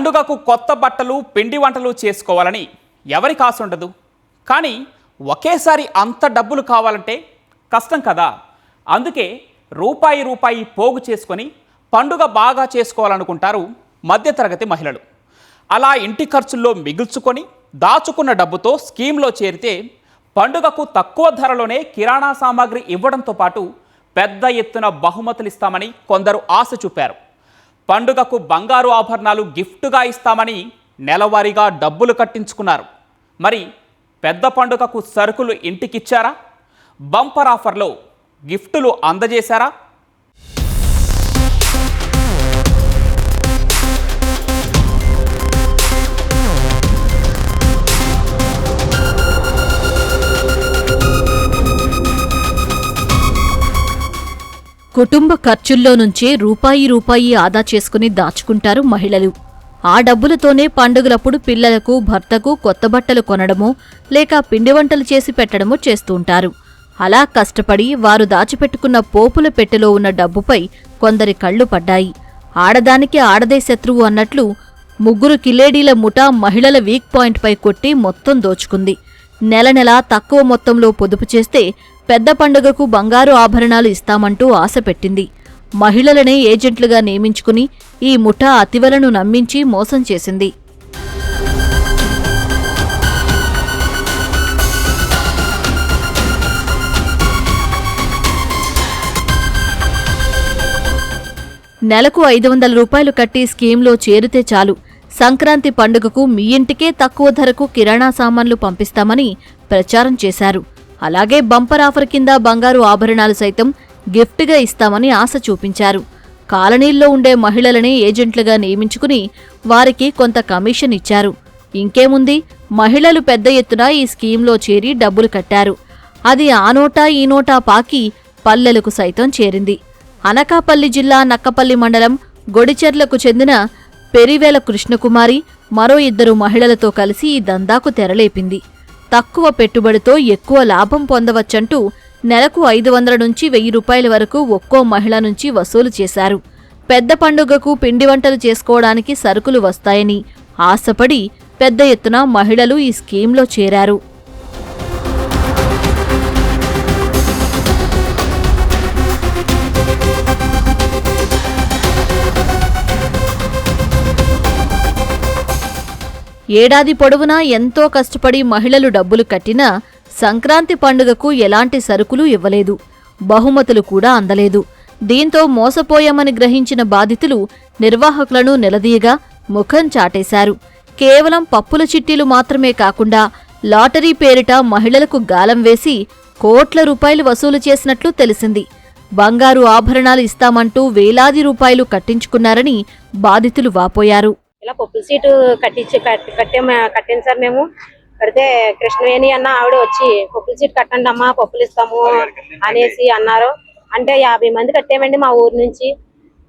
పండుగకు కొత్త బట్టలు పిండి వంటలు చేసుకోవాలని ఎవరికి ఆశ ఉండదు. కానీ ఒకేసారి అంత డబ్బులు కావాలంటే కష్టం కదా. అందుకే రూపాయి రూపాయి పోగు చేసుకొని పండుగ బాగా చేసుకోవాలనుకుంటారు మధ్యతరగతి మహిళలు. అలా ఇంటి ఖర్చుల్లో మిగుల్చుకొని దాచుకున్న డబ్బుతో స్కీమ్లో చేరితే పండుగకు తక్కువ ధరలోనే కిరాణా సామాగ్రి ఇవ్వడంతో పాటు పెద్ద ఎత్తున బహుమతులు ఇస్తామని కొందరు ఆశ చూపారు. పండుగకు బంగారు ఆభరణాలు గిఫ్ట్గా ఇస్తామని నెలవారీగా డబ్బులు కట్టించుకున్నారు. మరి పెద్ద పండుగకు సరుకులు ఇంటికిచ్చారా? బంపర్ ఆఫర్లో గిఫ్టులు అందజేశారా? కుటుంబ ఖర్చుల్లో నుంచే రూపాయి ఆదా చేసుకుని దాచుకుంటారు మహిళలు. ఆ డబ్బులతోనే పండుగలప్పుడు పిల్లలకు, భర్తకు కొత్త బట్టలు కొనడమో లేక పిండి వంటలు చేసి పెట్టడమో చేస్తుంటారు. అలా కష్టపడి వారు దాచిపెట్టుకున్న పోపుల పెట్టెలో ఉన్న డబ్బుపై కొందరి కళ్లు పడ్డాయి. ఆడదానికి ఆడదే శత్రువు అన్నట్లు ముగ్గురు కిలేడీల ముఠా మహిళల వీక్ పాయింట్పై కొట్టి మొత్తం దోచుకుంది. నెల తక్కువ మొత్తంలో పొదుపు చేస్తే పెద్ద పండుగకు బంగారు ఆభరణాలు ఇస్తామంటూ ఆశ పెట్టింది. మహిళలనే ఏజెంట్లుగా నియమించుకుని ఈ ముఠా అతివలను నమ్మించి మోసం చేసింది. నెలకు 500 రూపాయలు కట్టి స్కీమ్లో చేరితే చాలు, సంక్రాంతి పండుగకు మీ ఇంటికే తక్కువ ధరకు కిరాణా సామాన్లు పంపిస్తామని ప్రచారం చేశారు. అలాగే బంపర్ ఆఫర్ కింద బంగారు ఆభరణాలు సైతం గిఫ్ట్గా ఇస్తామని ఆశ చూపించారు. కాలనీల్లో ఉండే మహిళలనే ఏజెంట్లుగా నియమించుకుని వారికి కొంత కమిషన్ ఇచ్చారు. ఇంకేముంది, మహిళలు పెద్ద ఎత్తున ఈ స్కీమ్లో చేరి డబ్బులు కట్టారు. అది ఆ నోటా ఈ నోటా పాకి పల్లెలకు సైతం చేరింది. అనకాపల్లి జిల్లా నక్కపల్లి మండలం గొడిచెర్లకు చెందిన పెరివేల కృష్ణకుమారి మరో 2 మహిళలతో కలిసి ఈ దందాకు తెరలేపింది. తక్కువ పెట్టుబడితో ఎక్కువ లాభం పొందవచ్చంటూ నెలకు 500 నుంచి 1000 రూపాయల వరకు ఒక్కో మహిళ నుంచి వసూలు చేశారు. పెద్ద పండుగకు పిండి వంటలు చేసుకోవడానికి సరుకులు వస్తాయని ఆశపడి పెద్ద ఎత్తున మహిళలు ఈ స్కీమ్లో చేరారు. ఏడాది పొడవునా ఎంతో కష్టపడి మహిళలు డబ్బులు కట్టినా సంక్రాంతి పండుగకు ఎలాంటి సరుకులు ఇవ్వలేదు, బహుమతులు కూడా అందలేదు. దీంతో మోసపోయామని గ్రహించిన బాధితులు నిర్వాహకులను నిలదీయగా ముఖం చాటేశారు. కేవలం పప్పుల చిట్టీలు మాత్రమే కాకుండా లాటరీ పేరిట మహిళలకు గాలం వేసి కోట్ల రూపాయలు వసూలు చేసినట్లు తెలిసింది. బంగారు ఆభరణాలు ఇస్తామంటూ వేలాది రూపాయలు కట్టించుకున్నారని బాధితులు వాపోయారు. ఇలా పప్పుల సీటు కట్టాం సార్. మేము కడితే కృష్ణవేణి అన్న ఆవిడ వచ్చి పప్పుల సీట్ కట్టండి అమ్మా, పప్పులు ఇస్తాము అనేసి అన్నారు. అంటే 50 మంది కట్టామండి మా ఊరు నుంచి.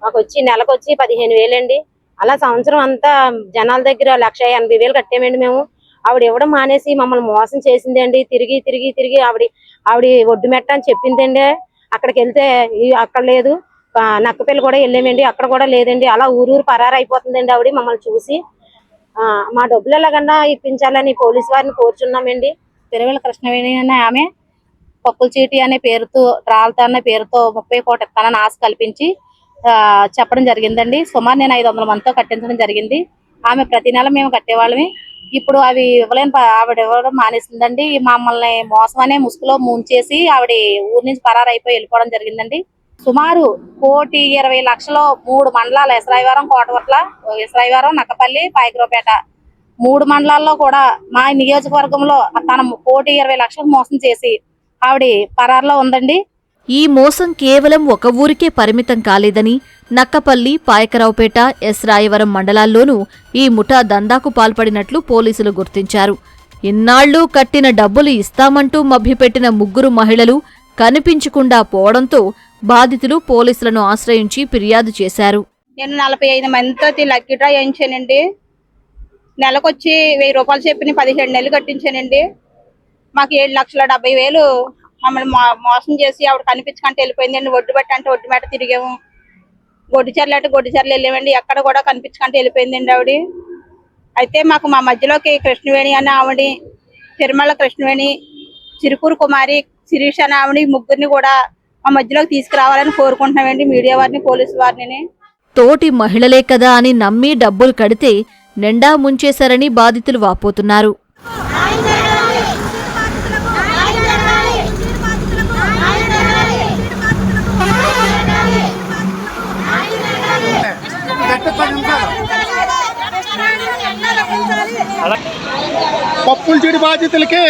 మాకు వచ్చి నెలకు వచ్చి 15,000 అండి. అలా సంవత్సరం అంతా జనాల దగ్గర 1,80,000 కట్టామండి మేము. ఆవిడ ఇవ్వడం మానేసి మమ్మల్ని మోసం చేసింది అండి. తిరిగి ఆవిడ ఒడ్డు మెట్ట అని చెప్పిందండి. అక్కడికి వెళ్తే అక్కడ లేదు, నక్కపల్లి కూడా వెళ్ళామండి, అక్కడ కూడా లేదండి. అలా ఊరూరు పరారైపోతుందండి ఆవిడ మమ్మల్ని చూసి. మా డబ్బులు ఎలాగన్నా ఇప్పించాలని పోలీసు వారిని కోరుచున్నామండి. పెరివేల కృష్ణవేణి అనే ఆమె పప్పుల చీటి అనే పేరుతో, రాళ్ళతో అనే పేరుతో 30 కోట్ల ఇస్తానని ఆశ కల్పించి చెప్పడం జరిగిందండి. సుమారు నేను 500 మందితో కట్టించడం జరిగింది. ఆమె ప్రతి నెల మేము కట్టేవాళ్ళమి. ఇప్పుడు అవి ఇవ్వలేని ఆవిడ ఇవ్వడం మానేసిందండి. మమ్మల్ని మోసం అనే ముసుగులో ముంచేసి ఆవిడ ఊరి నుంచి పరారైపోయి వెళ్ళిపోవడం జరిగిందండి. సుమారు 1,20,00,000 3 మండలాలు, ఎసరాయివరం, కోటవట్ల, ఎసరాయివరం, నక్కపల్లి, పాయకరావుపేట 3 మండలాల్లో కూడా మా నియోజకవర్గంలో తన 1,20,00,000 మోసం చేసి ఆవిడ పరారులో ఉందండి. ఈ మోసం కేవలం ఒక ఊరికే పరిమితం కాలేదని నక్కపల్లి, పాయకరావుపేట, ఎస్రాయవరం మండలాల్లోనూ ఈ ముఠా దందాకు పాల్పడినట్లు పోలీసులు గుర్తించారు. ఇన్నాళ్లూ కట్టిన డబ్బులు ఇస్తామంటూ మభ్యపెట్టిన 3 మహిళలు కనిపించకుండా పోవడంతో బాధితులు పోలీసులను ఆశ్రయించి ఫిర్యాదు చేశారు. నేను 45 మందితో లక్కీ డ్రా చేయించానండి. నెలకొచ్చి 1000 రూపాయలు చెప్పి 17 నెలలు కట్టించానండి. మాకు 7,70,000 మమ్మల్ని మోసం చేసి ఆవిడ కనిపించకంటే వెళ్ళిపోయిందండి. ఒడ్డు బట్టి అంటే ఒడ్డు మేట తిరిగాము, గొడ్డిచెర్లు అంటే గొడ్డిచెర్లు వెళ్ళామండి. ఎక్కడ కూడా కనిపించకంటే వెళ్ళిపోయిందండి ఆవిడ. అయితే మాకు మా మధ్యలోకి కృష్ణవేణి అనే ఆవిడ, తిరుమల కృష్ణవేణి, చిరుకూరు కుమారి, శిరీష్ అనే ఆవిడ, ముగ్గురిని కూడా మా మధ్యలోకి తీసుకురావాలని కోరుకుంటున్నామండి, మీడియా వారిని, పోలీసు వారిని. తోటి మహిళలే కదా అని నమ్మి డబ్బులు కడితే నిండా ముంచేశారని బాధితులు వాపోతున్నారు. పప్పుల చెడు బాధ్యతలకి